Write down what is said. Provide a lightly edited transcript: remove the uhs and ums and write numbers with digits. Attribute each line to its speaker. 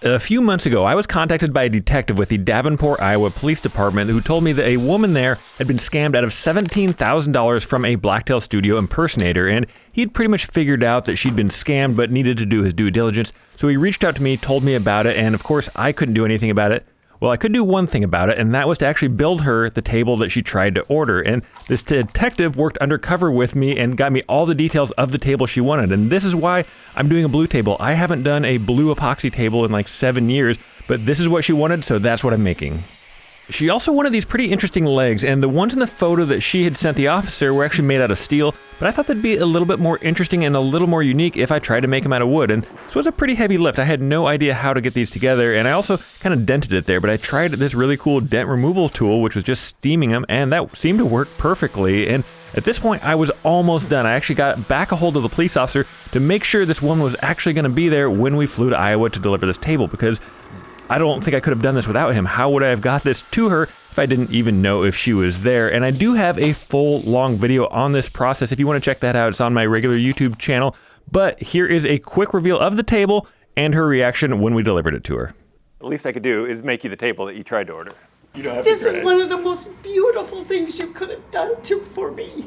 Speaker 1: A few months ago, I was contacted by a detective with the Davenport, Iowa Police Department who told me that a woman there had been scammed out of $17,000 from a Blacktail Studio impersonator, and he'd pretty much figured out that she'd been scammed but needed to do his due diligence, so he reached out to me, told me about it, and of course, I couldn't do anything about it. Well, I could do one thing about it, and that was to actually build her the table that she tried to order. And this detective worked undercover with me and got me all the details of the table she wanted. And this is why I'm doing a blue table. I haven't done a blue epoxy table in like 7 years, but this is what she wanted, so that's what I'm making. She also wanted these pretty interesting legs, and the ones in the photo that she had sent the officer were actually made out of steel, but I thought that'd be a little bit more interesting and a little more unique if I tried to make them out of wood, and this was a pretty heavy lift. I had no idea how to get these together, and I also kind of dented it there, but I tried this really cool dent removal tool, which was just steaming them, and that seemed to work perfectly, and at this point, I was almost done. I actually got back a hold of the police officer to make sure this woman was actually going to be there when we flew to Iowa to deliver this table, because I don't think I could have done this without him. How would I have got this to her if I didn't even know if she was there? And I do have a full long video on this process. If you want to check that out, it's on my regular YouTube channel. But here is a quick reveal of the table and her reaction when we delivered it to her. The least I could do is make you the table that you tried to order. You don't have
Speaker 2: This is one of the most beautiful things you could have done for me.